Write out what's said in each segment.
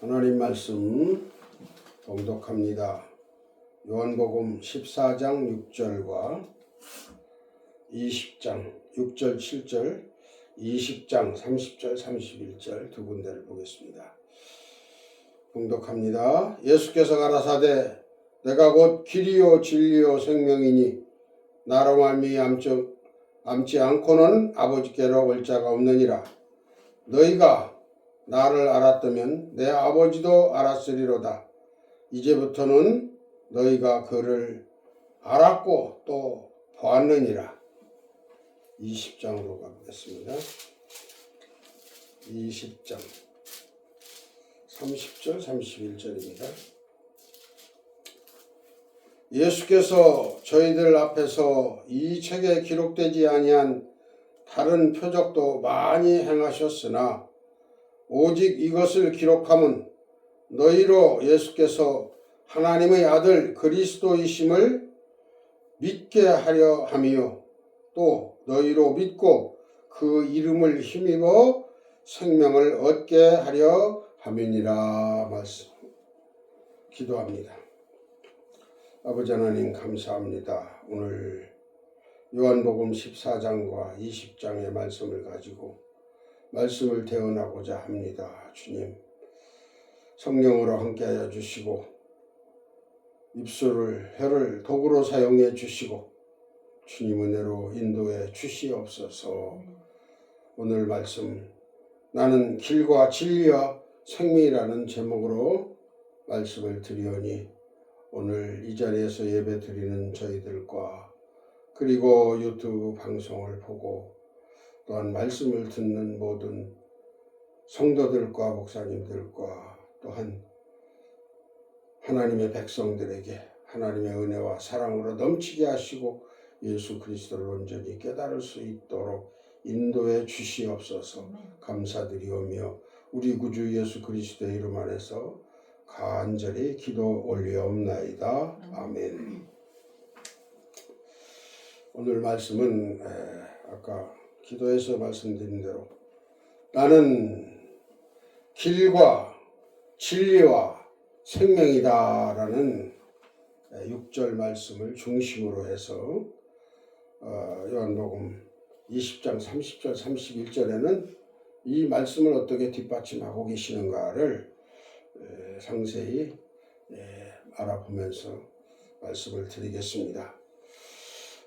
하나님 말씀 봉독합니다. 요한복음 14장 6절과 20장 6절 7절 20장 30절 31절 두 군데를 보겠습니다. 봉독합니다. 예수께서 가라사대 내가 곧 길이요 진리요 생명이니 나로 말미암지 않고는 아버지께로 올 자가 없느니라. 너희가 나를 알았다면 내 아버지도 알았으리로다. 이제부터는 너희가 그를 알았고 또 보았느니라. 20장으로 가보겠습니다. 20장 30절 31절입니다. 예수께서 저희들 앞에서 이 책에 기록되지 아니한 다른 표적도 많이 행하셨으나 오직 이것을 기록함은 너희로 예수께서 하나님의 아들 그리스도이심을 믿게 하려 함이요 또 너희로 믿고 그 이름을 힘입어 생명을 얻게 하려 함이니라. 말씀 기도합니다. 아버지 하나님 감사합니다. 오늘 요한복음 14장과 20장의 말씀을 가지고 말씀을 대언하고자 합니다. 주님, 성령으로 함께하여 주시고 입술을 혀를 도구로 사용해 주시고 주님 은혜로 인도해 주시옵소서. 오늘 말씀 나는 길과 진리와 생명이라는 제목으로 말씀을 드리오니 오늘 이 자리에서 예배 드리는 저희들과 그리고 유튜브 방송을 보고 또한 말씀을 듣는 모든 성도들과 목사님들과 또한 하나님의 백성들에게 하나님의 은혜와 사랑으로 넘치게 하시고 예수 그리스도를 온전히 깨달을 수 있도록 인도해 주시옵소서. 감사드리오며 우리 구주 예수 그리스도의 이름 안에서 간절히 기도 올리옵나이다. 아멘. 오늘 말씀은 아까 기도에서 말씀드린 대로 나는 길과 진리와 생명이다 라는 6절 말씀을 중심으로 해서 요한복음 20장 30절 31절에는 이 말씀을 어떻게 뒷받침하고 계시는가를 상세히 알아보면서 말씀을 드리겠습니다.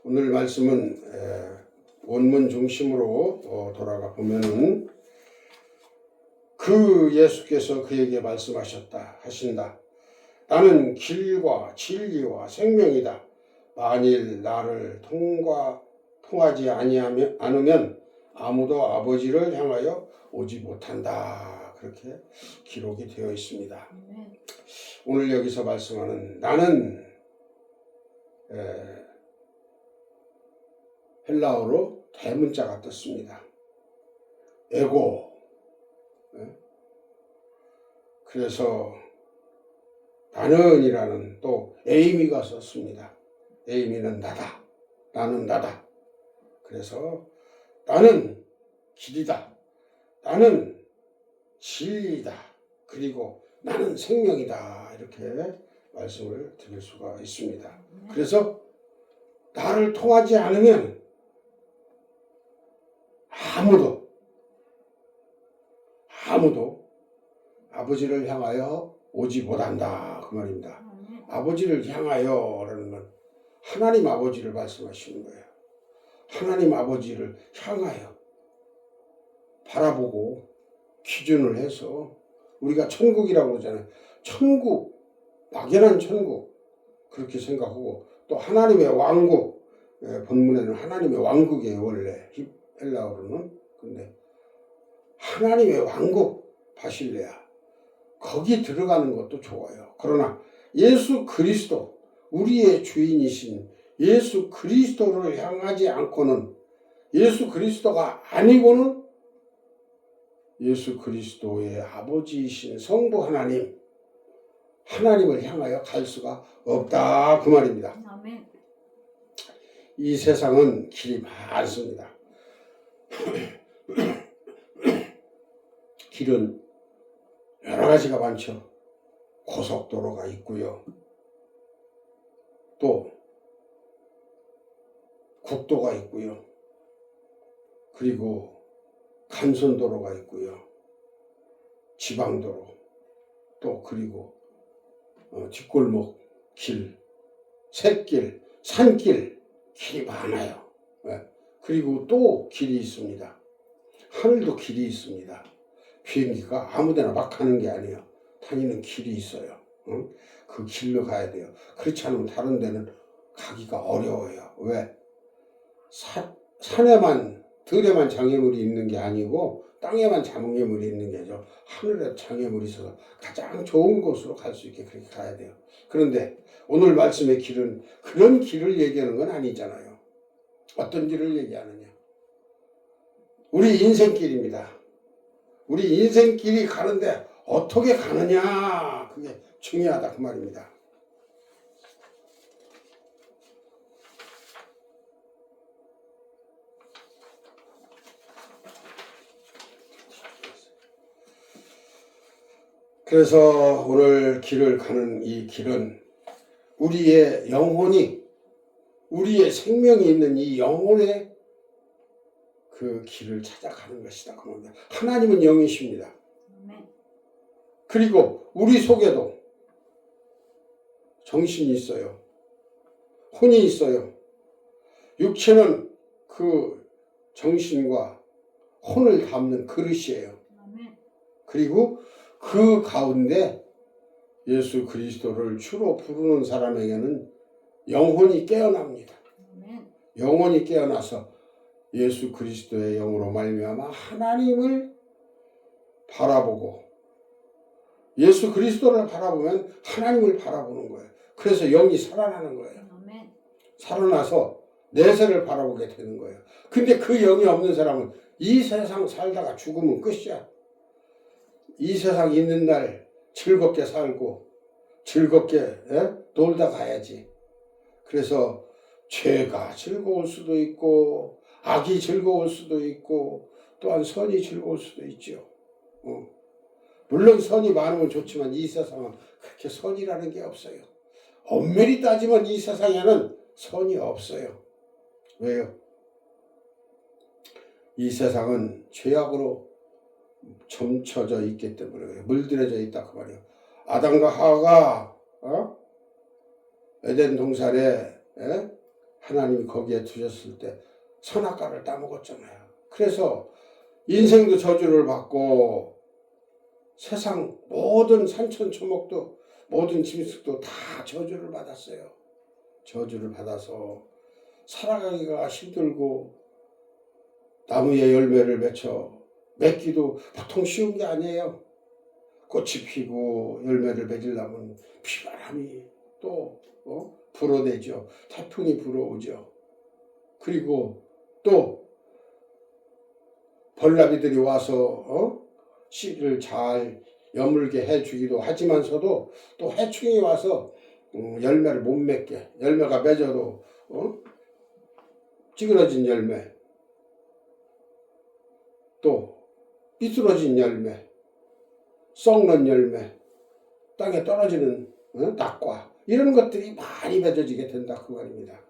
오늘 말씀은 원문 중심으로 돌아가 보면은 그 예수께서 그에게 말씀하셨다 하신다. 나는 길과 진리와 생명이다. 만일 나를 통하지 않으면 아무도 아버지를 향하여 오지 못한다. 그렇게 기록이 되어 있습니다. 오늘 여기서 말씀하는 나는 헬라어로 대문자가 떴습니다. 에고. 그래서 나는이라는 또 에이미가 썼습니다. 에이미는 나다. 나는 나다. 그래서 나는 길이다. 나는 진리다. 그리고 나는 생명이다. 이렇게 말씀을 드릴 수가 있습니다. 그래서 나를 통하지 않으면 아무도 아버지를 향하여 오지 못한다. 그 말입니다. 아버지를 향하여라는 건 하나님 아버지를 말씀하시는 거예요. 하나님 아버지를 향하여 바라보고 기준을 해서 우리가 천국이라고 그러잖아요. 천국, 막연한 천국 그렇게 생각하고 또 하나님의 왕국, 본문에는 하나님의 왕국이에요. 원래 헬라어로는. 근데 하나님의 왕국 바실레아 거기 들어가는 것도 좋아요. 그러나 예수 그리스도 우리의 주인이신 예수 그리스도를 향하지 않고는 예수 그리스도가 아니고는 예수 그리스도의 아버지이신 성부 하나님을 향하여 갈 수가 없다. 그 말입니다. 아멘. 이 세상은 길이 많습니다. 길은 여러 가지가 많죠. 고속도로가 있고요. 또 국도가 있고요. 그리고 간선도로가 있고요. 지방도로, 또 그리고 뒷골목 길, 샛길, 산길, 길이 많아요. 그리고 또 길이 있습니다. 하늘도 길이 있습니다. 비행기가 아무데나 막 가는 게 아니에요. 다니는 길이 있어요. 그 길로 가야 돼요. 그렇지 않으면 다른 데는 가기가 어려워요. 왜? 산에만, 들에만 장애물이 있는 게 아니고 땅에만 장애물이 있는 게 아니죠. 하늘에 장애물이 있어서 가장 좋은 곳으로 갈 수 있게 그렇게 가야 돼요. 그런데 오늘 말씀의 길은 그런 길을 얘기하는 건 아니잖아요. 어떤 길을 얘기하느냐? 우리 인생길입니다. 우리 인생길이 가는데 어떻게 가느냐, 그게 중요하다 그 말입니다. 그래서 오늘 길을 가는 이 길은 우리의 영혼이, 우리의 생명이 있는 이 영혼의 그 길을 찾아가는 것이다 그 말입니다. 하나님은 영이십니다. 그리고 우리 속에도 정신이 있어요. 혼이 있어요. 육체는 그 정신과 혼을 담는 그릇이에요. 그리고 그 가운데 예수 그리스도를 주로 부르는 사람에게는 영혼이 깨어납니다. 영혼이 깨어나서 예수 그리스도의 영으로 말미암아 하나님을 바라보고, 예수 그리스도를 바라보면 하나님을 바라보는 거예요. 그래서 영이 살아나는 거예요. 살아나서 내세를 바라보게 되는 거예요. 근데 그 영이 없는 사람은 이 세상 살다가 죽으면 끝이야. 이 세상 있는 날 즐겁게 살고 즐겁게 놀다 가야지. 그래서 죄가 즐거울 수도 있고 악이 즐거울 수도 있고 또한 선이 즐거울 수도 있죠. 물론 선이 많으면 좋지만 이 세상은 그렇게 선이라는 게 없어요. 엄밀히 따지면 이 세상에는 선이 없어요. 왜요? 이 세상은 죄악으로 점쳐져 있기 때문에, 물들여져 있다 그 말이에요. 아담과 하와가 에덴 동산에 하나님이 거기에 두셨을 때 선악과를 따먹었잖아요. 그래서 인생도 저주를 받고 세상 모든 산천초목도 모든 짐승도 다 저주를 받았어요. 저주를 받아서 살아가기가 힘들고 나무에 열매를 맺기도 보통 쉬운 게 아니에요. 꽃이 피고 열매를 맺으려면 비바람이 또 불어대죠. 태풍이 불어오죠. 그리고 또 벌나비들이 와서 씨를 잘 여물게 해주기도 하지만서도 또 해충이 와서 열매를 못 맺게, 열매가 맺어도 찌그러진 열매, 또 삐뚤어진 열매, 썩는 열매, 땅에 떨어지는 낙과, 이런 것들이 많이 맺어지게 된다 그 말입니다.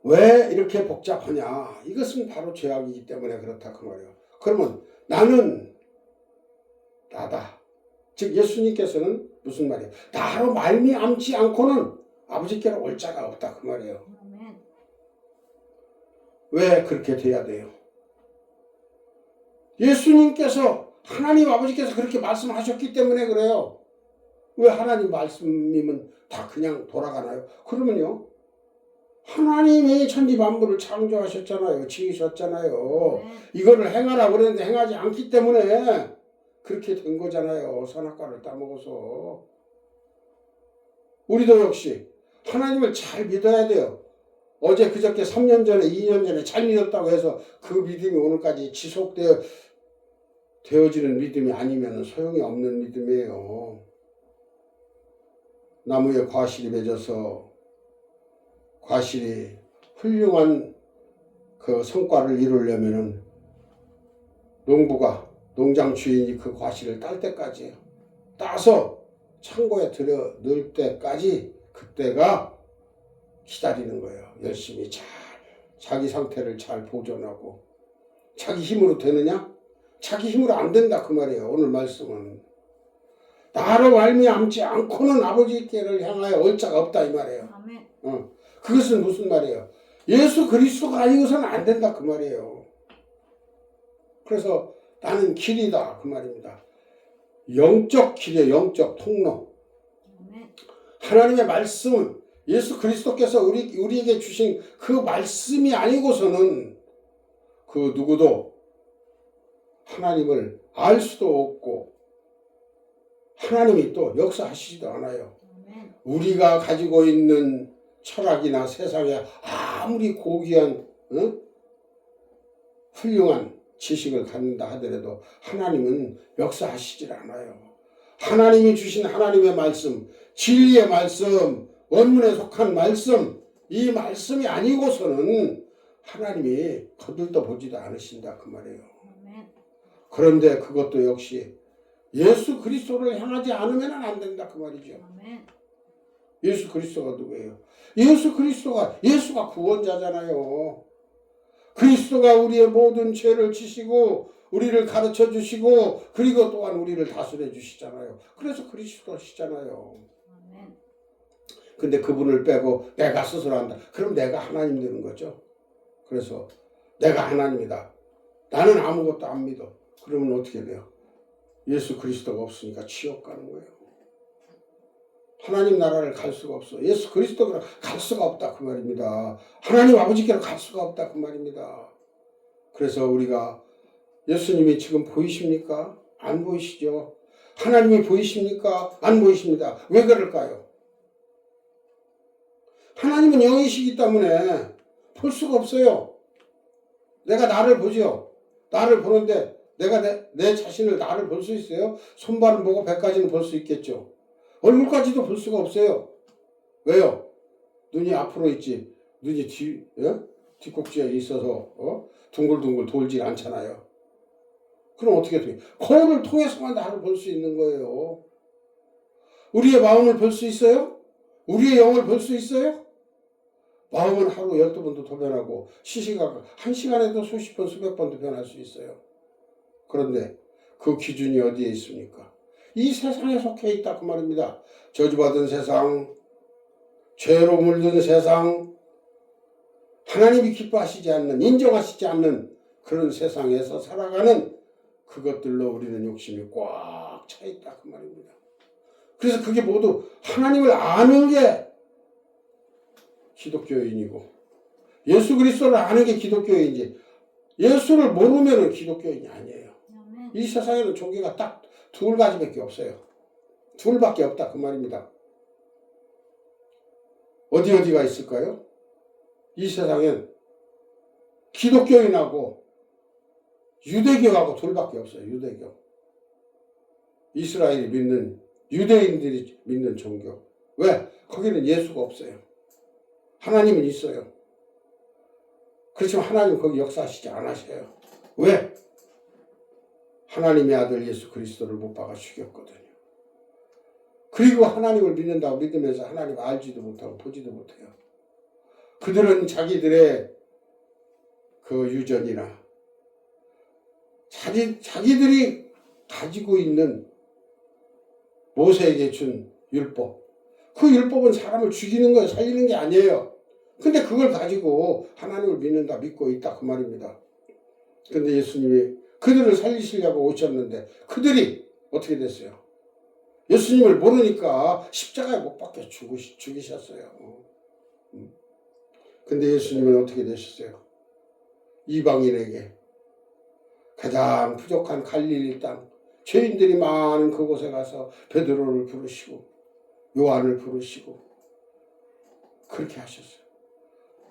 왜 이렇게 복잡하냐? 이것은 바로 죄악이기 때문에 그렇다 그 말이에요. 그러면 나는 나다. 즉 예수님께서는 무슨 말이에요? 나로 말미암지 않고는 아버지께로 올 자가 없다 그 말이에요. 왜 그렇게 돼야 돼요? 예수님께서, 하나님 아버지께서 그렇게 말씀하셨기 때문에 그래요. 왜 하나님 말씀이면 다 그냥 돌아가나요? 그러면요, 하나님이 천지만물을 창조하셨잖아요. 지으셨잖아요. 이거를 행하라고 그랬는데 행하지 않기 때문에 그렇게 된 거잖아요. 선악과를 따먹어서. 우리도 역시 하나님을 잘 믿어야 돼요. 어제 그저께 3년 전에 2년 전에 잘 믿었다고 해서 그 믿음이 오늘까지 되어지는 믿음이 아니면 소용이 없는 믿음이에요. 나무에 과실이 맺어서 과실이 훌륭한 그 성과를 이루려면은 농부가 농장 주인이 그 과실을 딸 때까지 따서 창고에 들여 넣을 때까지 그때가 기다리는 거예요. 열심히 잘 자기 상태를 잘 보존하고. 자기 힘으로 되느냐? 자기 힘으로 안 된다 그 말이에요. 오늘 말씀은 나로 말미암지 않고는 아버지께를 향하여 올 자가 없다 이 말이에요. 아멘. 그것은 무슨 말이에요? 예수 그리스도가 아니고서는 안 된다 그 말이에요. 그래서 나는 길이다 그 말입니다. 영적 길이에요. 영적 통로. 아멘. 하나님의 말씀은 예수 그리스도께서 우리에게 주신 그 말씀이 아니고서는 그 누구도 하나님을 알 수도 없고 하나님이 또 역사하시지도 않아요. 아멘. 우리가 가지고 있는 철학이나 세상에 아무리 고귀한 훌륭한 지식을 갖는다 하더라도 하나님은 역사하시질 않아요. 하나님이 주신 하나님의 말씀, 진리의 말씀, 원문에 속한 말씀, 이 말씀이 아니고서는 하나님이 거들떠 보지도 않으신다 그 말이에요. 아멘. 그런데 그것도 역시 예수 그리스도를 향하지 않으면 안 된다 그 말이죠. 아멘. 예수 그리스도가 누구예요? 예수가 구원자잖아요. 그리스도가 우리의 모든 죄를 지시고 우리를 가르쳐 주시고 그리고 또한 우리를 다스려 주시잖아요. 그래서 그리스도시잖아요. 아멘. 근데 그분을 빼고 내가 스스로 한다. 그럼 내가 하나님 되는 거죠. 그래서 내가 하나님이다. 나는 아무것도 안 믿어. 그러면 어떻게 돼요? 예수 그리스도가 없으니까 지옥 가는 거예요. 하나님 나라를 갈 수가 없어. 예수 그리스도가 갈 수가 없다 그 말입니다. 하나님 아버지께로 갈 수가 없다 그 말입니다. 그래서 우리가 예수님이 지금 보이십니까? 안 보이시죠? 하나님이 보이십니까? 안 보이십니다. 왜 그럴까요? 하나님은 영이시기 때문에 볼 수가 없어요. 내가 나를 보죠. 나를 보는데 내가 내 자신을 나를 볼 수 있어요? 손발은 보고 배까지는 볼 수 있겠죠. 얼굴까지도 볼 수가 없어요. 왜요? 눈이 앞으로 있지. 눈이 뒷꼭지에 있어서 둥글둥글 돌질 않잖아요. 그럼 어떻게 돼요? 거울을 통해서만 나를 볼 수 있는 거예요. 우리의 마음을 볼 수 있어요? 우리의 영을 볼 수 있어요? 마음은 하루 12번도 더 변하고 시시각 1시간에도 수십 번 수백 번도 변할 수 있어요. 그런데 그 기준이 어디에 있습니까? 이 세상에 속해 있다 그 말입니다. 저주받은 세상, 죄로 물든 세상, 하나님이 기뻐하시지 않는, 인정하시지 않는 그런 세상에서 살아가는 그것들로 우리는 욕심이 꽉 차 있다 그 말입니다. 그래서 그게 모두 하나님을 아는 게 기독교인이고 예수 그리스도를 아는 게 기독교인이지 예수를 모르면 기독교인이 아니에요. 아멘. 이 세상에는 종교가 딱 둘 가지밖에 없어요. 둘밖에 없다 그 말입니다. 어디가 있을까요? 이 세상엔 기독교인하고 유대교하고 둘밖에 없어요. 유대교. 이스라엘이 믿는 유대인들이 믿는 종교. 왜? 거기는 예수가 없어요. 하나님은 있어요. 그렇지만 하나님은 거기 역사하시지 않으셔요. 왜? 하나님의 아들 예수 그리스도를 못 박아 죽였거든요. 그리고 하나님을 믿는다고 믿으면서 하나님 알지도 못하고 보지도 못해요. 그들은 자기들의 그 유전이나 자기들이 가지고 있는 모세에게 준 율법, 그 율법은 사람을 죽이는 거예요. 살리는 게 아니에요. 근데 그걸 가지고 하나님을 믿고 있다 그 말입니다. 근데 예수님이 그들을 살리시려고 오셨는데 그들이 어떻게 됐어요? 예수님을 모르니까 십자가에 못 박혀 죽이셨어요. 근데 예수님은 어떻게 되셨어요? 이방인에게 가장 부족한 갈릴리 땅, 죄인들이 많은 그곳에 가서 베드로를 부르시고 요한을 부르시고 그렇게 하셨어요.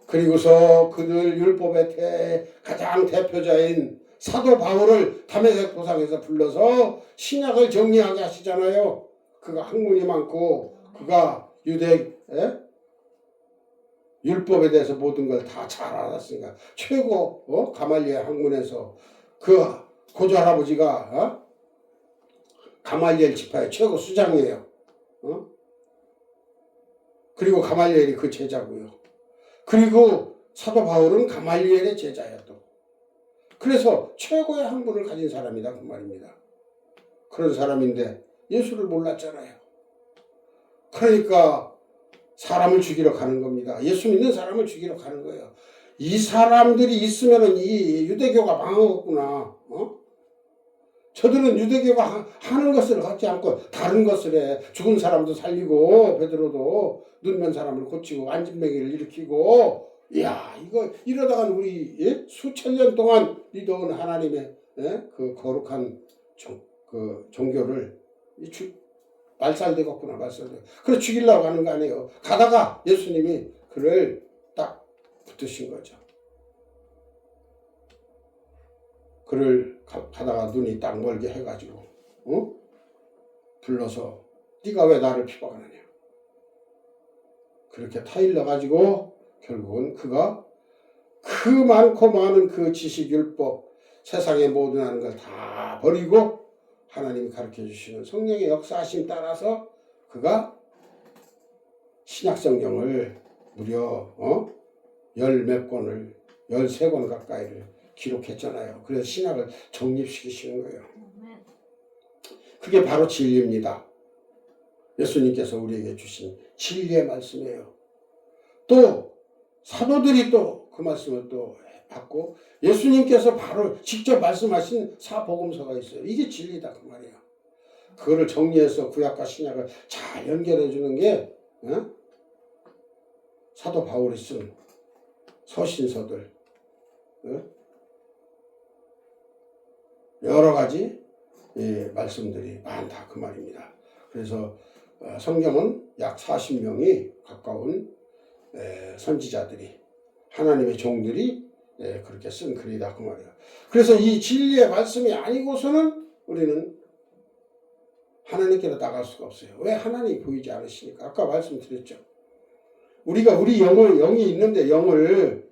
그리고서 그들 율법의 가장 대표자인 사도 바울을 다메섹 도상에서 불러서 신약을 정리하게 하시잖아요. 그가 학문이 많고 그가 유대 율법에 대해서 모든 걸 다 잘 알았으니까 최고 가말리엘 학문에서 그 고조 할아버지가 가말리엘 지파의 최고 수장이에요. 그리고 가말리엘이 그 제자고요. 그리고 사도 바울은 가말리엘의 제자야 또. 그래서 최고의 학문을 가진 사람이다 그 말입니다. 그런 사람인데 예수를 몰랐잖아요. 그러니까 사람을 죽이러 가는 겁니다. 예수 믿는 사람을 죽이러 가는 거예요. 이 사람들이 있으면은 이 유대교가 망하겠구나. 저들은 유대교가 하는 것을 갖지 않고 다른 것을 해. 죽은 사람도 살리고 베드로도 눈먼 사람을 고치고 안진뱅이를 일으키고, 이야 이거 이러다가 우리 수천 년 동안 믿어온 하나님의 그 거룩한 그 종교를 말살되겠구나 말살되고. 그래 죽이려고 하는 거 아니에요. 가다가 예수님이 그를 딱 붙으신 거죠. 그를 가다가 눈이 딱 멀게 해가지고 불러서 네가 왜 나를 핍박하느냐. 그렇게 타일러가지고 결국은 그가 그 많고 많은 그 지식율법 세상의 모든 하는 걸 다 버리고 하나님이 가르쳐 주시는 성령의 역사하심 따라서 그가 신약성경을 무려 열 몇 권을 13권 가까이를 기록했잖아요. 그래서 신약을 정립시키시는 거예요. 그게 바로 진리입니다. 예수님께서 우리에게 주신 진리의 말씀이에요. 또 사도들이 또 그 말씀을 또 받고 예수님께서 바로 직접 말씀하신 사복음서가 있어요. 이게 진리다 그 말이에요. 그거를 정리해서 구약과 신약을 잘 연결해 주는 게 사도 바울이 쓴 서신서들, 여러 가지 말씀들이 많다 그 말입니다. 그래서 성경은 약 40명이 가까운 선지자들이 하나님의 종들이 그렇게 쓴 글이다 그 말이에요. 그래서 이 진리의 말씀이 아니고서는 우리는 하나님께로 나갈 수가 없어요. 왜? 하나님이 보이지 않으시니까. 아까 말씀드렸죠. 우리가 우리 영이 있는데 영을,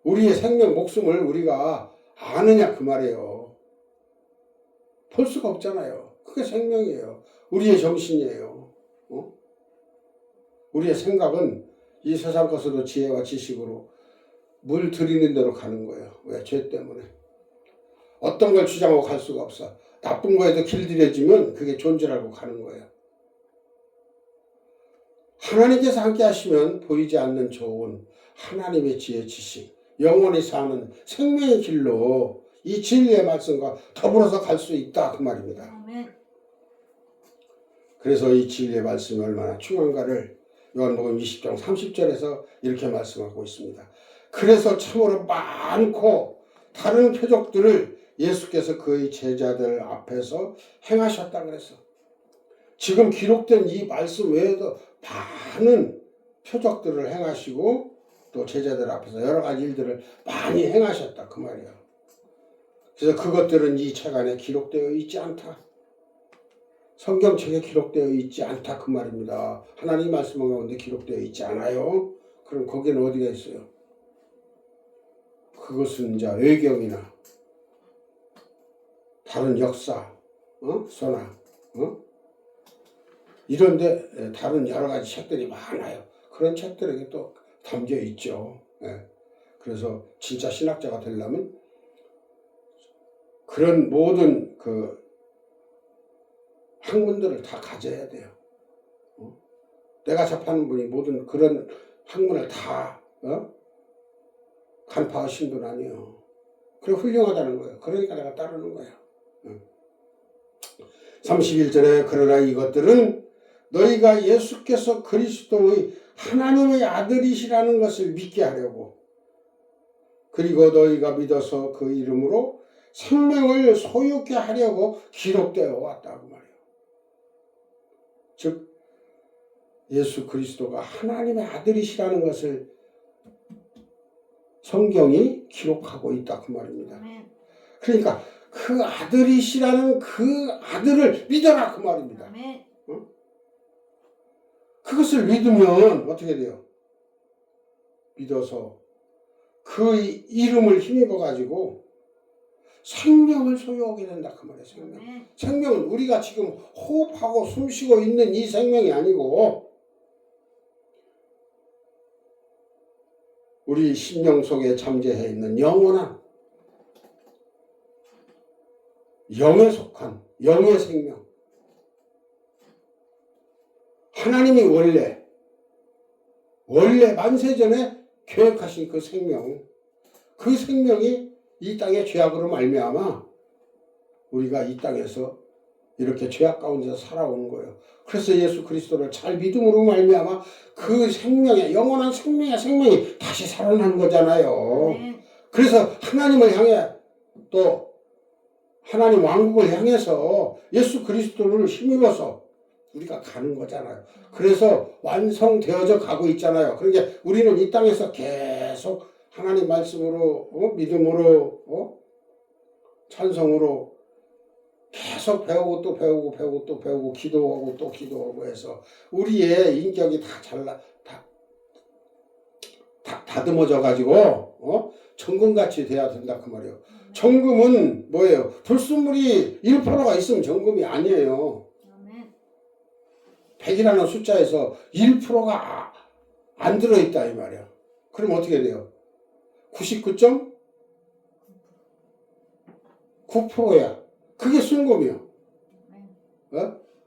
우리의 생명 목숨을 우리가 아느냐 그 말이에요. 볼 수가 없잖아요. 그게 생명이에요. 우리의 정신이에요. 우리의 생각은 이 세상 것으로 지혜와 지식으로 물 들이는 대로 가는 거예요. 왜? 죄 때문에. 어떤 걸 주장하고 갈 수가 없어. 나쁜 거에도 길들여지면 그게 존재라고 가는 거예요. 하나님께서 함께 하시면 보이지 않는 좋은 하나님의 지혜 지식, 영원히 사는 생명의 길로 이 진리의 말씀과 더불어서 갈 수 있다 그 말입니다. 아멘. 그래서 이 진리의 말씀이 얼마나 중요한가를 요한복음 20장 30절에서 이렇게 말씀하고 있습니다. 그래서 참으로 많고 다른 표적들을 예수께서 그의 제자들 앞에서 행하셨다 그랬어. 지금 기록된 이 말씀 외에도 많은 표적들을 행하시고 또 제자들 앞에서 여러 가지 일들을 많이 행하셨다 그 말이야. 그래서 그것들은 이 책 안에 기록되어 있지 않다. 성경책에 기록되어 있지 않다 그 말입니다. 하나님 말씀 가운데 기록되어 있지 않아요. 그럼 거기는 어디가 있어요? 그것은 이제 외경이나 다른 역사, 서나 이런데 다른 여러 가지 책들이 많아요. 그런 책들에게 또 담겨 있죠. 그래서 진짜 신학자가 되려면 그런 모든 그 학문들을 다 가져야 돼요. 내가 접하는 분이 모든 그런 학문을 다 간파하신 분 아니에요. 그래 훌륭하다는 거예요. 그러니까 내가 따르는 거예요. 31절에 그러나 이것들은 너희가 예수께서 그리스도의 하나님의 아들이시라는 것을 믿게 하려고, 그리고 너희가 믿어서 그 이름으로 생명을 소유케 하려고 기록되어 왔다고 말이에요. 즉 예수 그리스도가 하나님의 아들이시라는 것을 성경이 기록하고 있다 그 말입니다. 그러니까 그 아들이시라는 그 아들을 믿어라 그 말입니다. 그것을 믿으면 어떻게 돼요? 믿어서 그 이름을 힘입어 가지고 생명을 소유하게 된다 그 말이에요. 생명. 아멘. 생명은 우리가 지금 호흡하고 숨쉬고 있는 이 생명이 아니고 우리 심령 속에 잠재해 있는 영원한 영에 속한 영의 생명. 하나님이 원래 만세전에 계획하신 그 생명, 그 생명이 이 땅의 죄악으로 말미암아 우리가 이 땅에서 이렇게 죄악 가운데서 살아오는 거예요. 그래서 예수 그리스도를 잘 믿음으로 말미암아 그 생명의 영원한 생명이 다시 살아난 거잖아요. 아멘. 그래서 하나님을 향해 또 하나님 왕국을 향해서 예수 그리스도를 힘입어서 우리가 가는 거잖아요. 그래서 완성되어져 가고 있잖아요. 그러니까 우리는 이 땅에서 계속 하나님 말씀으로 믿음으로 찬성으로 계속 배우고 또 배우고 또 배우고 기도하고 또 기도하고 해서 우리의 인격이 다 다듬어져 가지고 정금같이 돼야 된다 그 말이에요. 정금은 뭐예요? 불순물이 1%가 있으면 정금이 아니에요. 아멘. 100이라는 숫자에서 1%가 안 들어있다 이 말이야. 그럼 어떻게 돼요? 99.9%야. 그게 순금이요.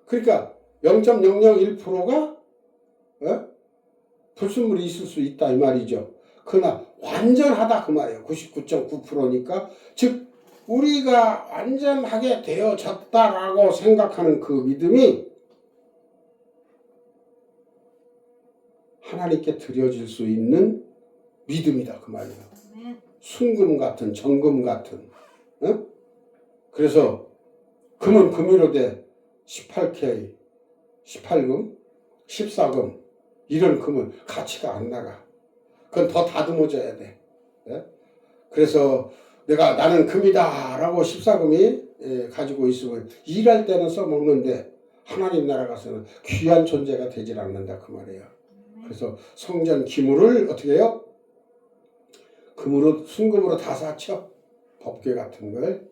그러니까 0.001%가 불순물이 있을 수 있다 이 말이죠. 그러나 완전하다 그 말이에요. 99.9%니까 즉 우리가 완전하게 되어졌다라고 생각하는 그 믿음이 하나님께 드려질 수 있는 믿음이다 그 말이에요. 순금 같은 정금 같은. 그래서 금은 금이로 돼 18K, 18금, 14금 이런 금은 가치가 안 나가. 그건 더 다듬어져야 돼. 그래서 나는 금이다 라고 14금이 가지고 있으면 일할 때는 써먹는데 하나님 나라 가서는 귀한 존재가 되질 않는다 그 말이에요. 그래서 성전 기물을 어떻게 해요? 금으로 순금으로 다 사쳐. 법궤 같은 걸.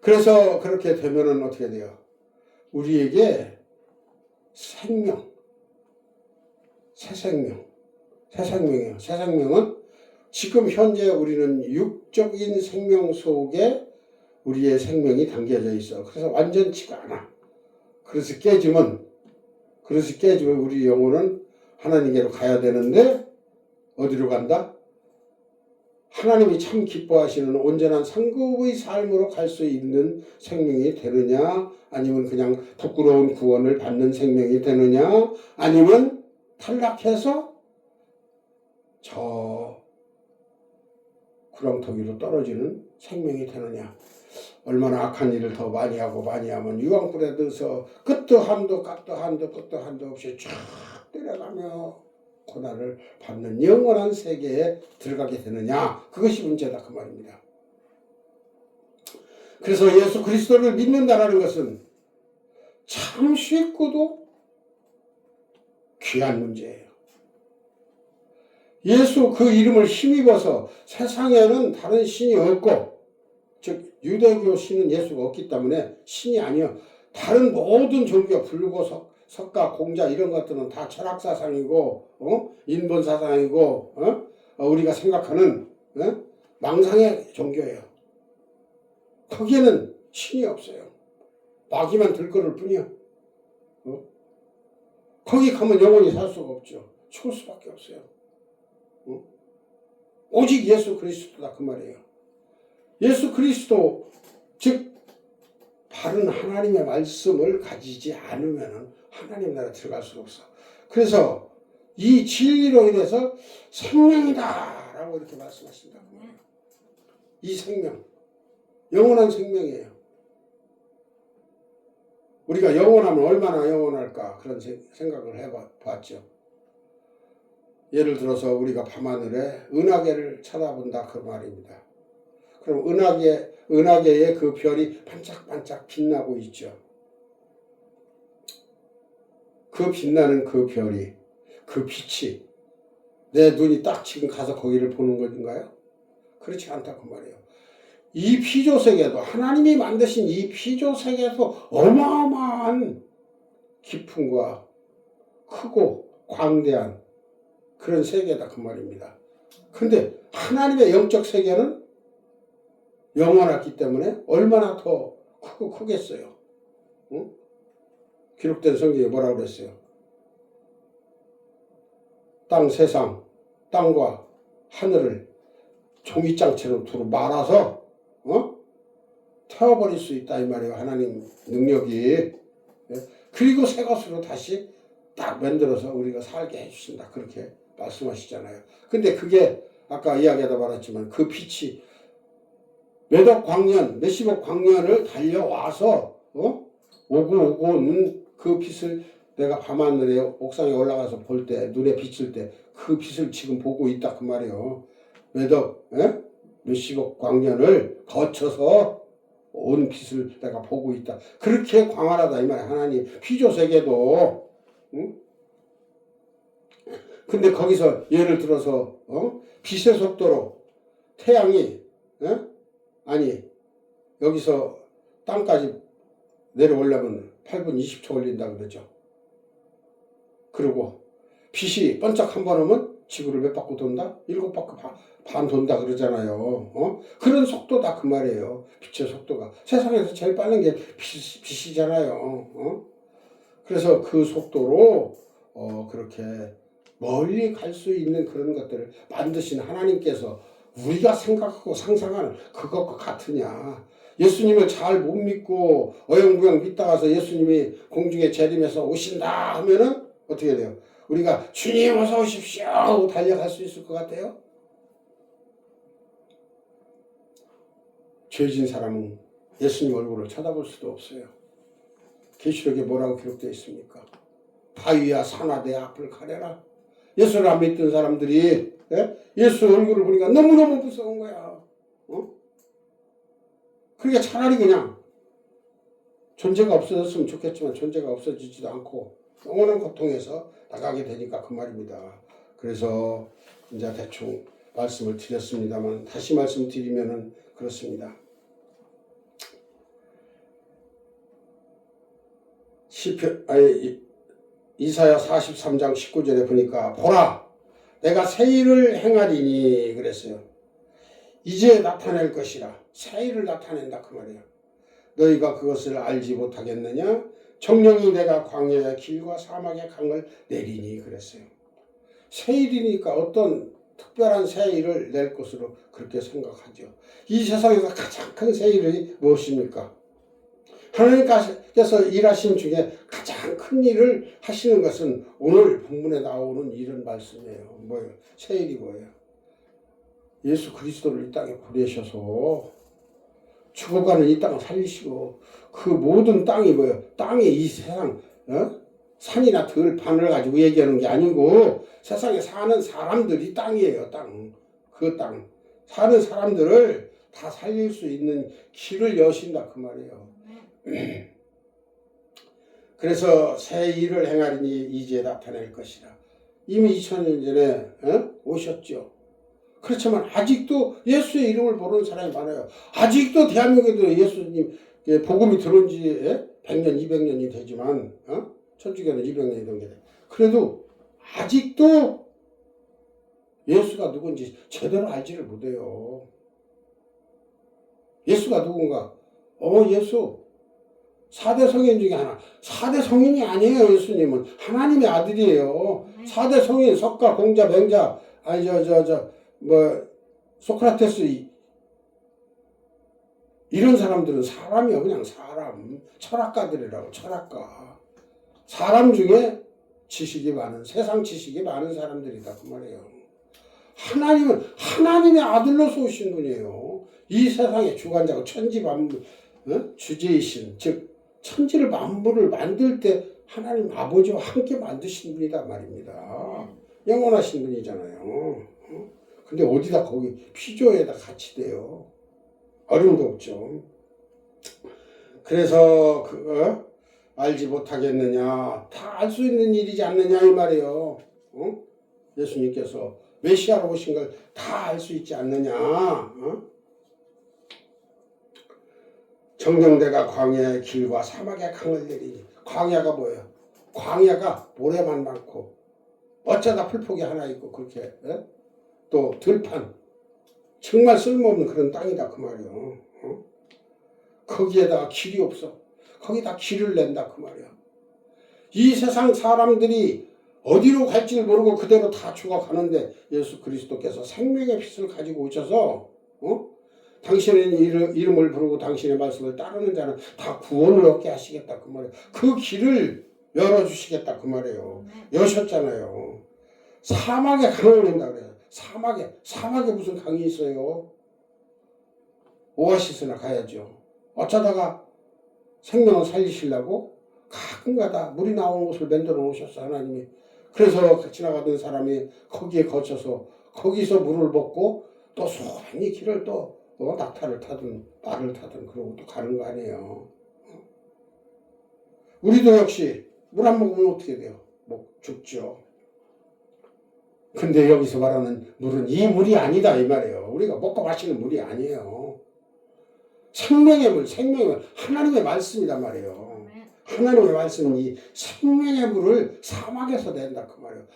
그래서 그렇게 되면은 어떻게 돼요? 우리에게 생명, 새 생명이에요. 새 생명은 지금 현재 우리는 육적인 생명 속에 우리의 생명이 담겨져 있어. 그래서 완전치가 않아. 그래서 깨지면 우리 영혼은 하나님께로 가야 되는데 어디로 간다? 하나님이 참 기뻐하시는 온전한 상급의 삶으로 갈 수 있는 생명이 되느냐, 아니면 그냥 부끄러운 구원을 받는 생명이 되느냐, 아니면 탈락해서 저 구렁텅이로 떨어지는 생명이 되느냐. 얼마나 악한 일을 더 많이 하면 유황불에 넣어서 끝도 한도 없이 쫙 때려가며 고난을 받는 영원한 세계에 들어가게 되느냐, 그것이 문제다 그 말입니다. 그래서 예수 그리스도를 믿는다라는 것은 참 쉽고도 귀한 문제예요. 예수 그 이름을 힘입어서 세상에는 다른 신이 없고, 즉 유대교 신은 예수가 없기 때문에 신이 아니요. 다른 모든 종교, 불교, 석가, 공자 이런 것들은 다 철학사상이고 인본사상이고 우리가 생각하는 망상의 종교예요. 거기에는 신이 없어요. 마귀만 들끓을 뿐이야. 거기 가면 영원히 살 수가 없죠. 죽을 수밖에 없어요. 오직 예수 그리스도다 그 말이에요. 예수 그리스도, 즉 바른 하나님의 말씀을 가지지 않으면 하나님 나라에 들어갈 수가 없어. 그래서 이 진리로 인해서 생명이다 라고 이렇게 말씀하신다. 이 생명, 영원한 생명이에요. 우리가 영원하면 얼마나 영원할까 그런 생각을 해봤죠. 예를 들어서 우리가 밤하늘에 은하계를 쳐다본다 그 말입니다. 그럼 은하계의 그 별이 반짝반짝 빛나고 있죠. 그 빛나는 그 별이, 그 빛이 내 눈이 딱 지금 가서 거기를 보는 건가요? 그렇지 않다고 말이에요. 이 피조세계도 하나님이 만드신 이 피조세계도 어마어마한 깊음과 크고 광대한 그런 세계다 그 말입니다. 근데 하나님의 영적 세계는 영원하기 때문에 얼마나 더 크고 크겠어요. 응? 기록된 성경에 뭐라고 그랬어요? 세상, 땅과 하늘을 종이장처럼 두루 말아서 태워버릴 수 있다 이 말이에요. 하나님 능력이. 그리고 새 것으로 다시 딱 만들어서 우리가 살게 해주신다. 그렇게 말씀하시잖아요. 근데 그게 아까 이야기하다 말했지만 그 빛이 몇억 광년, 몇십억 광년을 달려와서 오고는 그 빛을 내가 밤하늘에 옥상에 올라가서 볼 때 눈에 비칠 때 그 빛을 지금 보고 있다 그 말이에요. 몇십억 광년을 거쳐서 온 빛을 내가 보고 있다. 그렇게 광활하다 이 말이야. 하나님 피조세계도. 응? 근데 거기서 예를 들어서 빛의 속도로 태양이 아니 여기서 땅까지 내려오려면 8분 20초 걸린다 그러죠. 그리고 빛이 번쩍 한 번 오면 지구를 몇 바퀴 돈다? 7바퀴 반 돈다 그러잖아요. 그런 속도다 그 말이에요. 빛의 속도가. 세상에서 제일 빠른 게 빛이잖아요. 그래서 그 속도로 그렇게 멀리 갈 수 있는 그런 것들을 만드신 하나님께서 우리가 생각하고 상상하는 그것과 같으냐. 예수님을 잘 못 믿고 어영부영 믿다가서 예수님이 공중에 재림해서 오신다 하면은 어떻게 돼요? 우리가 주님 어서 오십시오 하고 달려갈 수 있을 것 같아요? 죄진 사람은 예수님 얼굴을 쳐다볼 수도 없어요. 계시록에 뭐라고 기록되어 있습니까? 바위야 산아 내 앞을 가려라. 예수를 안 믿던 사람들이 예수 얼굴을 보니까 너무너무 무서운 거야. 그러니까 차라리 그냥 존재가 없어졌으면 좋겠지만 존재가 없어지지도 않고 영원한 고통에서 나가게 되니까 그 말입니다. 그래서 이제 대충 말씀을 드렸습니다만 다시 말씀드리면은 그렇습니다. 이사야 43장 19절에 보니까 보라 내가 새 일을 행하리니 그랬어요. 이제 나타낼 것이라. 새 일을 나타낸다 그 말이에요. 너희가 그것을 알지 못하겠느냐? 정령이 내가 광야의 길과 사막의 강을 내리니 그랬어요. 새 일이니까 어떤 특별한 새 일을 낼 것으로 그렇게 생각하죠. 이 세상에서 가장 큰 새 일이 무엇입니까? 하나님께서 일하신 중에 가장 큰 일을 하시는 것은 오늘 본문에 나오는 이런 말씀이에요. 뭐예요? 새 일이 뭐예요? 예수 그리스도를 이 땅에 보내셔서 죽어가는 이 땅을 살리시고 그 모든 땅이 뭐예요? 땅이 이 세상 산이나 들 반을 가지고 얘기하는 게 아니고 세상에 사는 사람들이 땅이에요. 땅. 그 땅. 사는 사람들을 다 살릴 수 있는 길을 여신다 그 말이에요. 그래서 새 일을 행하리니 이제 나타낼 것이라. 이미 2000년 전에 오셨죠. 그렇지만 아직도 예수의 이름을 모르는 사람이 많아요. 아직도 대한민국에도 예수님 복음이 들어온 지 100년, 200년이 되지만 천주교는 200년이 넘게 돼. 그래도 아직도 예수가 누군지 제대로 알지를 못해요. 예수가 누군가? 예수 4대 성인 중에 하나. 4대 성인이 아니에요. 예수님은 하나님의 아들이에요. 4대 성인 석가, 공자, 맹자 소크라테스 이런 사람들은 사람이요. 그냥 사람. 철학가들이라고. 철학가. 사람 중에 지식이 많은, 세상 지식이 많은 사람들이다 그 말이에요. 하나님은 하나님의 아들로서 오신 분이에요. 이 세상의 주관자고 천지만물 주제이신, 즉 천지를 만물을 만들 때 하나님 아버지와 함께 만드신 분이다 말입니다. 영원하신 분이잖아요. 근데 어디다 거기 피조에다 같이 돼요. 어림도 없죠. 그래서 알지 못하겠느냐. 다 알 수 있는 일이지 않느냐 이 말이에요. 예수님께서 메시아로 오신 걸 다 알 수 있지 않느냐. 정령대가 광야의 길과 사막의 강을 내리니. 광야가 뭐예요? 광야가 모래만 많고 어쩌다 풀포기 하나 있고 그렇게 또 들판 정말 쓸모없는 그런 땅이다 그 말이요. 거기에다가 길이 없어. 거기다 길을 낸다 그 말이야. 이 세상 사람들이 어디로 갈지를 모르고 그대로 다 죽어가는데 예수 그리스도께서 생명의 빛을 가지고 오셔서 당신의 이름을 부르고 당신의 말씀을 따르는 자는 다 구원을 얻게 하시겠다 그 말이에요. 그 길을 열어주시겠다 그 말이에요. 여셨잖아요. 사막에 강을 낸다 그래요. 사막에 무슨 강이 있어요? 오아시스나 가야죠. 어쩌다가 생명을 살리시려고 가끔가다 물이 나오는 곳을 만들어 놓으셨어 하나님이. 그래서 지나가던 사람이 거기에 거쳐서 거기서 물을 먹고 또 소란히 길을 또 낙타를 타든 말을 타든 그러고 또 가는 거 아니에요. 우리도 역시 물 안 먹으면 어떻게 돼요? 뭐 죽죠. 근데 여기서 말하는 물은 이 물이 아니다 이 말이에요. 우리가 먹고 마시는 물이 아니에요. 생명의 물, 하나님의 말씀이란 말이에요. 하나님의 말씀은 이 생명의 물을 사막에서 낸다 그 말이에요.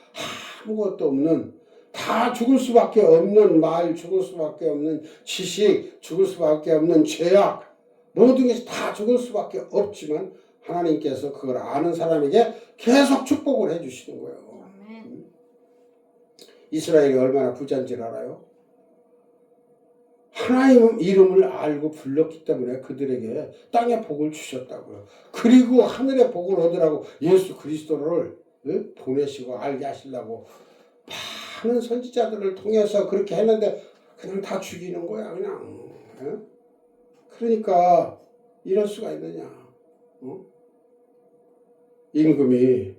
아무것도 없는, 다 죽을 수밖에 없는 말, 죽을 수밖에 없는 지식, 죽을 수밖에 없는 죄악, 모든 것이 다 죽을 수밖에 없지만 하나님께서 그걸 아는 사람에게 계속 축복을 해주시는 거예요. 이스라엘이 얼마나 부자인지를 알아요? 하나님 이름을 알고 불렀기 때문에 그들에게 땅의 복을 주셨다고요. 그리고 하늘의 복을 얻으라고 예수 그리스도를 보내시고 알게 하시려고 많은 선지자들을 통해서 그렇게 했는데 그냥 다 죽이는 거야 그냥. 그러니까 이럴 수가 있느냐. 임금이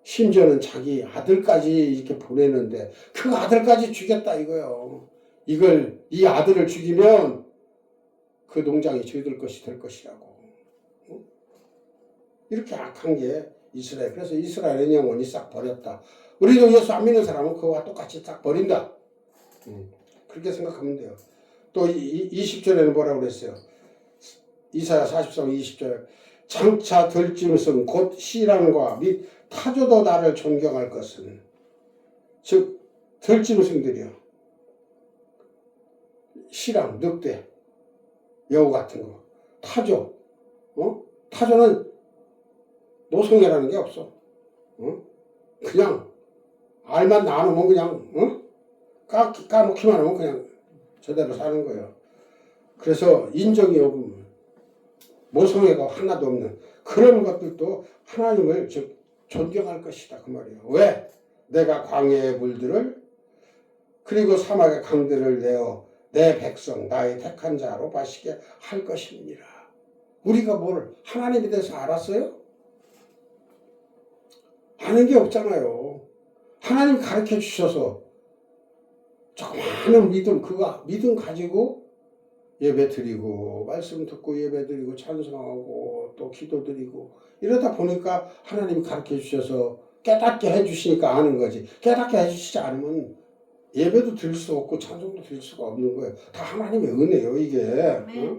심지어는 자기 아들까지 이렇게 보내는데 그 아들까지 죽였다 이거요. 이 아들을 죽이면 그 농장이 저희들 것이 될 것이라고. 이렇게 악한 게 이스라엘. 그래서 이스라엘의 영혼이 싹 버렸다. 우리도 예수 안 믿는 사람은 그와 똑같이 싹 버린다. 그렇게 생각하면 돼요. 또 20절에는 뭐라고 그랬어요? 이사야 44장 20절. 장차 들짐승 곧 시랑과 및 타조도 나를 존경할 것은, 즉 들짐승들이요, 시랑, 늑대, 여우 같은 거, 타조, 타조는 노송이라는 게 없어. 그냥 알만 나누면 그냥 까놓기만 하면 그냥 저대로 사는 거예요. 그래서 인정이 없으면 모성애가 하나도 없는 그런 것들도 하나님을 즉 존경할 것이다 그 말이에요. 왜? 내가 광야의 물들을 그리고 사막의 강들을 내어 내 백성 나의 택한 자로 마시게 할 것입니다. 우리가 뭘 하나님에 대해서 알았어요? 아는 게 없잖아요. 하나님 가르쳐 주셔서 조그마한 믿음 가지고 예배 드리고 말씀 듣고 예배 드리고 찬송하고 또 기도 드리고 이러다 보니까 하나님이 가르쳐 주셔서 깨닫게 해주시니까 아는 거지. 깨닫게 해주시지 않으면 예배도 드릴 수 없고 찬송도 드릴 수가 없는 거예요. 다 하나님의 은혜요 이게.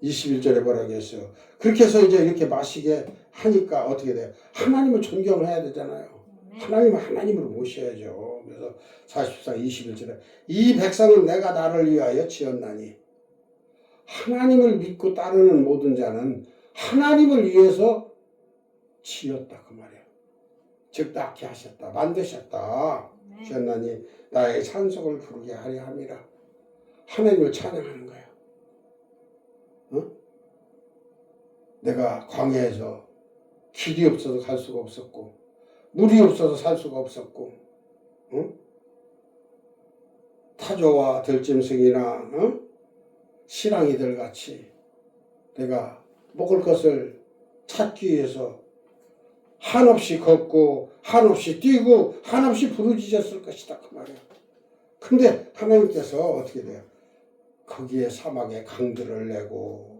21절에 뭐라고 했어요? 그렇게 해서 이제 이렇게 마시게 하니까 어떻게 돼요? 하나님을 존경을 해야 되잖아요. 하나님을 모셔야죠. 그래서 44, 21절에 이 백성은 내가 나를 위하여 지었나니. 하나님을 믿고 따르는 모든 자는 하나님을 위해서 지었다 그 말이에요. 즉 낳게 하셨다, 만드셨다. 지었나니 나의 찬송을 부르게 하려 함이라. 하나님을 찬양하는 거예요. 내가 광야에서 길이 없어서 갈 수가 없었고 물이 없어서 살 수가 없었고 타조와 들짐승이나 시랑이들 같이 내가 먹을 것을 찾기 위해서 한없이 걷고 한없이 뛰고 한없이 부르짖었을 것이다 그 말이에요. 근데 하나님께서 어떻게 돼요? 거기에 사막에 강들을 내고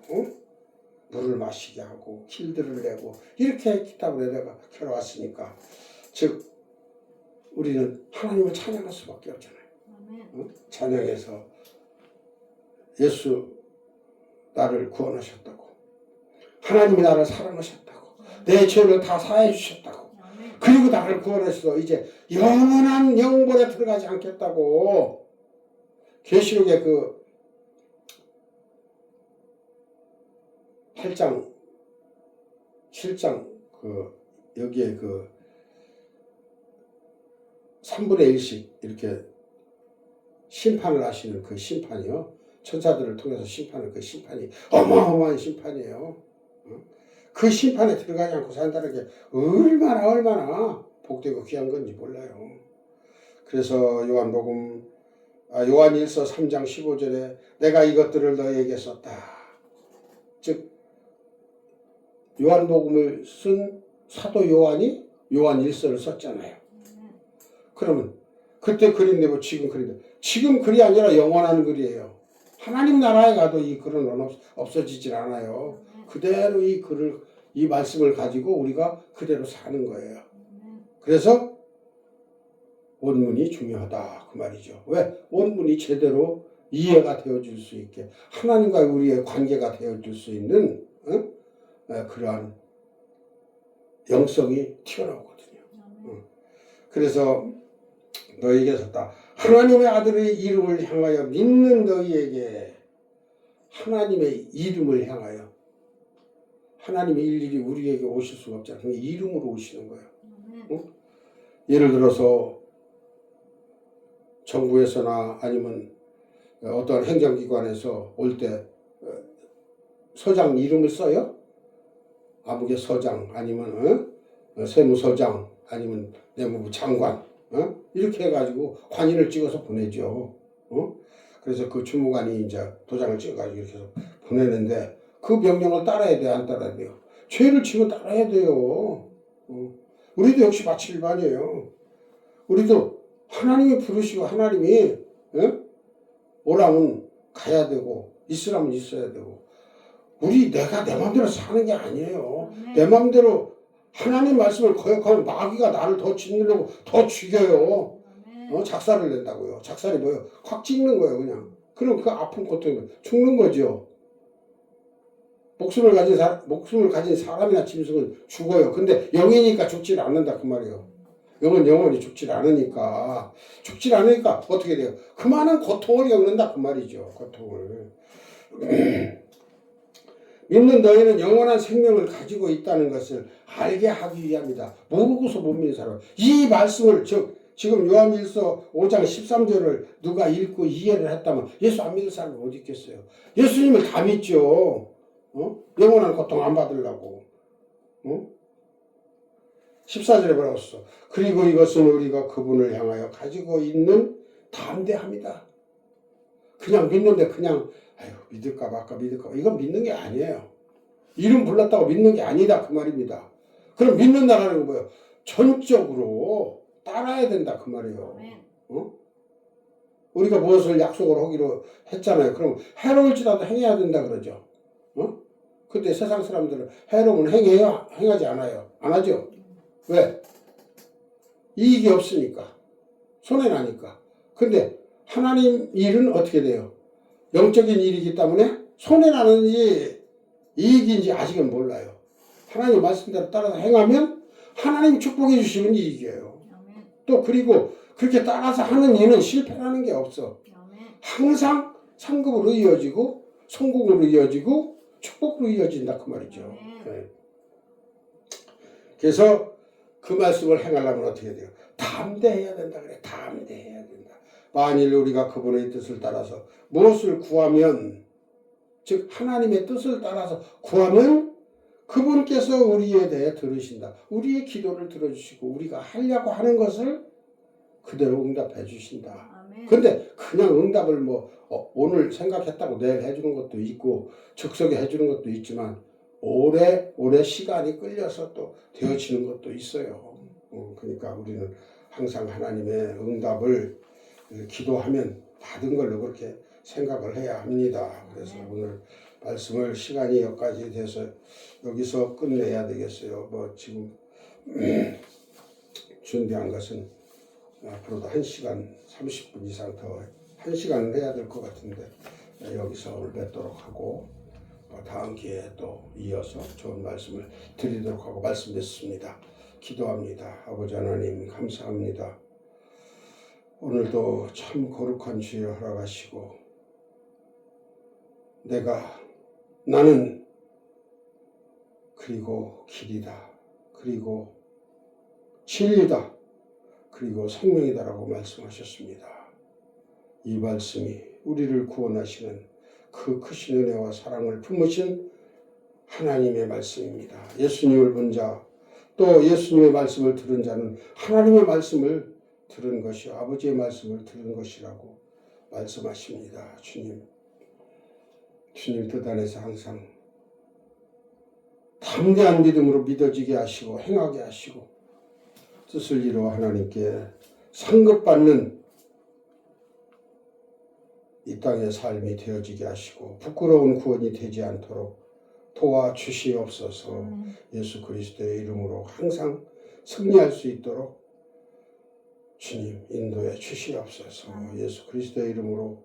물을 마시게 하고 길들을 내고 이렇게 했기 때문에 내가 켜놓았으니까, 즉 우리는 하나님을 찬양할 수밖에 없잖아요. 아멘. 찬양해서 예수 나를 구원하셨다고, 하나님이 나를 사랑하셨다고, 내 죄를 다 사해 주셨다고, 아멘. 그리고 나를 구원하셔서 이제 영원한 영벌에 들어가지 않겠다고. 계시록의 그 8장 7장 그 여기에 그 3분의 1씩 이렇게 심판을 하시는 그 심판이요, 천사들을 통해서 심판을, 그 심판이 어마어마한 심판이에요. 그 심판에 들어가지 않고 산다는 게 얼마나 복되고 귀한 건지 몰라요. 그래서 요한일서 3장 15절에 내가 이것들을 너희에게 썼다. 즉 요한복음을 쓴 사도 요한이 요한일서를 썼잖아요. 그러면 그때 글인데 뭐 지금 글인데, 지금 글이 아니라 영원한 글이에요. 하나님 나라에 가도 이 글은 없어지질 않아요. 그대로 이 글을, 이 말씀을 가지고 우리가 그대로 사는 거예요. 그래서 원문이 중요하다 그 말이죠. 왜? 원문이 제대로 이해가 되어줄 수 있게, 하나님과 우리의 관계가 되어줄 수 있는 그러한 영성이 튀어나오거든요. 그래서 너희에게 썼다. 하나님의 아들의 이름을 향하여 믿는 너희에게, 하나님의 이름을 향하여, 하나님이 일일이 우리에게 오실 수가 없잖아요. 그냥 이름으로 오시는 거예요. 예를 들어서 정부에서나 아니면 어떤 행정기관에서 올 때 서장 이름을 써요? 아무개 서장, 아니면 세무서장, 아니면 내무부 장관, 이렇게 해가지고 관인을 찍어서 보내죠. 그래서 그 주무관이 이제 도장을 찍어가지고 이렇게 해서 보내는데, 그 명령을 따라야 돼요, 안 따라야 돼요? 죄를 지면 따라야 돼요. 우리도 역시 마찬가지예요. 우리도 하나님이 부르시고 하나님이 오라면 가야 되고 있으라면 있어야 되고, 내가 내 마음대로 사는 게 아니에요. 내 마음대로 하나님 말씀을 거역하면 마귀가 나를 더 짓누려고 더 죽여요. 작살을 낸다고요. 작살이 뭐예요? 확 찍는 거예요, 그냥. 그럼 그 아픈 고통이 죽는 거죠. 목숨을 가진 사람이나 짐승은 죽어요. 근데 영이니까 죽질 않는다 그 말이에요. 영은 영원히 죽질 않으니까 어떻게 돼요? 그만한 고통을 겪는다 그 말이죠. 고통을. 믿는 너희는 영원한 생명을 가지고 있다는 것을 알게 하기 위함이다. 모르고서 못 믿는 사람. 이 말씀을, 지금 요한일서 5장 13절을 누가 읽고 이해를 했다면 예수 안 믿을 사람은 어디 있겠어요? 예수님을 다 믿죠. 영원한 고통 안 받으려고. 14절에 뭐라고 써? 그리고 이것은 우리가 그분을 향하여 가지고 있는 담대함이다. 그냥 믿는데 그냥 믿을까 말까 이건 믿는 게 아니에요. 이름 불렀다고 믿는 게 아니다 그 말입니다. 그럼 믿는다라는 건 뭐예요? 전적으로 따라야 된다 그 말이에요. 우리가 무엇을 약속을 하기로 했잖아요. 그럼 해로울지라도 행해야 된다 그러죠. 근데 세상 사람들은 해로우면 행하지 않아요. 안 하죠. 왜? 이익이 없으니까. 손해나니까. 근데 하나님 일은 어떻게 돼요? 영적인 일이기 때문에 손해나는지 이익인지 아직은 몰라요. 하나님 말씀대로 따라서 행하면 하나님이 축복해 주시면 이익이에요. 또 그리고 그렇게 따라서 하는 일은 실패라는 게 없어. 항상 상급으로 이어지고 성공으로 이어지고 축복으로 이어진다 그 말이죠. 네. 그래서 그 말씀을 행하려면 어떻게 돼요? 담대해야 된다 그래. 담대해야 된다. 만일 우리가 그분의 뜻을 따라서 무엇을 구하면, 즉 하나님의 뜻을 따라서 구하면 그분께서 우리에 대해 들으신다. 우리의 기도를 들어주시고 우리가 하려고 하는 것을 그대로 응답해 주신다. 근데 그냥 응답을 오늘 생각했다고 내일 해주는 것도 있고 즉석에 해주는 것도 있지만 오래 시간이 끌려서 또 되어지는 것도 있어요. 그러니까 우리는 항상 하나님의 응답을 기도하면 받은 걸로 그렇게 생각을 해야 합니다. 그래서 오늘 말씀을 시간이 여기까지 돼서 여기서 끝내야 되겠어요. 지금 준비한 것은 앞으로도 1시간 30분 이상 더 1시간을 해야 될 것 같은데 여기서 오늘 뵙도록 하고 다음 기회에 또 이어서 좋은 말씀을 드리도록 하고 말씀 듣습니다. 기도합니다. 아버지 하나님 감사합니다. 오늘도 참 거룩한 주여 허락하시고 나는 그리고 길이다. 그리고 진리다. 그리고 생명이다라고 말씀하셨습니다. 이 말씀이 우리를 구원하시는 그 크신 은혜와 사랑을 품으신 하나님의 말씀입니다. 예수님을 본 자, 또 예수님의 말씀을 들은 자는 하나님의 말씀을 들은 것이요 아버지의 말씀을 들은 것이라고 말씀하십니다. 주님 뜻 안에서 항상 담대한 믿음으로 믿어지게 하시고 행하게 하시고 뜻을 이루어 하나님께 상급받는 이 땅의 삶이 되어지게 하시고 부끄러운 구원이 되지 않도록 도와주시옵소서. 예수 그리스도의 이름으로 항상 승리할 수 있도록 주님 인도해 주시옵소서. 예수 그리스도의 이름으로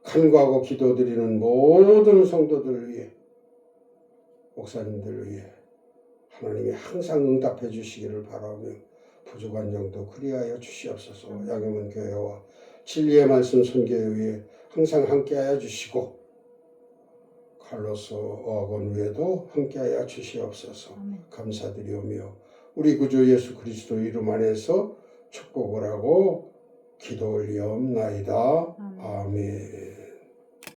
간구하고 기도드리는 모든 성도들을 위해 목사님들을 위해 하나님이 항상 응답해 주시기를 바라며 부족한 정도 그리하여 주시옵소서. 양해문 교회와 진리의 말씀 선교에 위해 항상 함께하여 주시고 칼로스 어학원 위에도 함께하여 주시옵소서. 감사드리오며 우리 구주 예수 그리스도 이름 안에서 축복을 하고 기도 올리옵나이다. 아멘.